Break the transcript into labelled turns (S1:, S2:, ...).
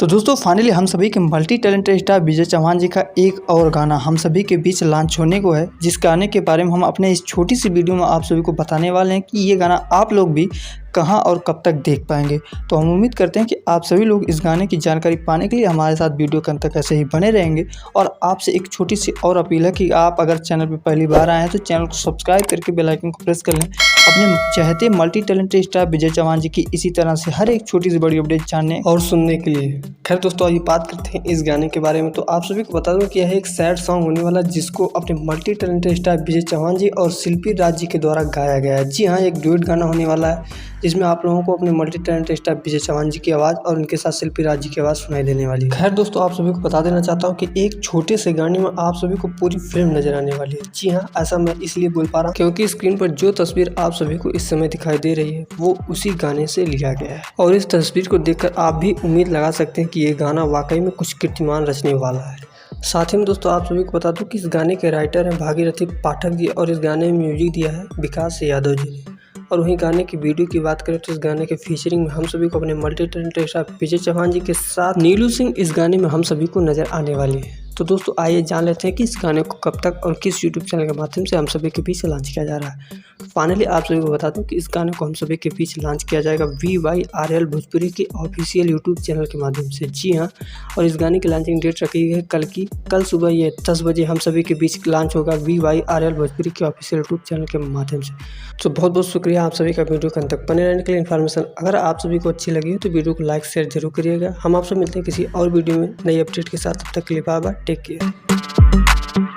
S1: तो दोस्तों फाइनली हम सभी के मल्टी टैलेंटेड स्टार विजय चौहान जी का एक और गाना हम सभी के बीच लॉन्च होने को है, जिस गाने के बारे में हम अपने इस छोटी सी वीडियो में आप सभी को बताने वाले हैं कि ये गाना आप लोग भी कहां और कब तक देख पाएंगे। तो हम उम्मीद करते हैं कि आप सभी लोग इस गाने की जानकारी पाने के लिए हमारे साथ वीडियो के अंत तक ऐसे ही बने रहेंगे। और आपसे एक छोटी सी और अपील है कि आप अगर चैनल पर पहली बार आए हैं तो चैनल को सब्सक्राइब करके बेल आइकन को प्रेस कर लें, अपने चहते मल्टी टैलेंटेड स्टार विजय चौहान जी की इसी तरह से हर एक छोटी सी बड़ी अपडेट जानने और सुनने के लिए। खैर दोस्तों, आइए बात करते हैं इस गाने के बारे में। तो आप सभी को बता दूं कि यह एक सैड सॉन्ग होने वाला है, जिसको अपने मल्टी टैलेंटेड स्टार विजय चौहान जी और शिल्पी राज जी के द्वारा गाया गया है। जी हाँ, एक ड्यूट गाना होने वाला है, जिसमें आप लोगों को अपने मल्टी टैलेंटेड स्टार विजय चौहान जी की आवाज़ और उनके साथ शिल्पी राज जी की आवाज़ सुनाई देने वाली है। खैर दोस्तों, आप सभी को बता देना चाहता हूँ कि एक छोटे से गाने में आप सभी को पूरी फिल्म नजर आने वाली है। जी हाँ, ऐसा मैं इसलिए बोल पा रहा हूँ क्योंकि स्क्रीन पर जो तस्वीर आप सभी को इस समय दिखाई दे रही है वो उसी गाने से लिया गया है। और इस तस्वीर को देखकर आप भी उम्मीद लगा सकते हैं कि ये गाना वाकई में कुछ कीर्तिमान रचने वाला है। साथ ही में दोस्तों, आप सभी को बता दूं कि इस गाने के राइटर हैं भागीरथी पाठक जी, और इस गाने में म्यूजिक दिया है विकास यादव जी ने। और वहीं गाने की वीडियो की बात करें तो इस गाने के फीचरिंग में हम सभी को अपने मल्टी टैलेंटेड स्टार विजय चौहान जी के साथ नीलू सिंह इस गाने में हम सभी को नजर आने वाली है। तो दोस्तों, आइए जान लेते हैं कि इस गाने को कब तक और किस यूट्यूब चैनल के माध्यम से हम सभी के बीच लॉन्च किया जा रहा है। फाइनली आप सभी को बता दूं कि इस गाने को हम सभी के बीच लॉन्च किया जाएगा VYRL भोजपुरी के ऑफिशियल यूट्यूब चैनल के माध्यम से। जी हाँ, और इस गाने की लॉन्चिंग डेट रखी गई है कल सुबह ये 10 बजे हम सभी के बीच लॉन्च होगा VYRL भोजपुरी के ऑफिशियल यूट्यूब चैनल के माध्यम से। तो बहुत बहुत शुक्रिया आप सभी का वीडियो के अंत तक बने रहने के लिए। इन्फॉर्मेशन अगर आप सभी को अच्छी लगी है तो वीडियो को लाइक शेयर जरूर करिएगा। हम आपसे मिलते हैं किसी और वीडियो में नई अपडेट के साथ। तब तक के लिए बाय बाय, टेक केयर।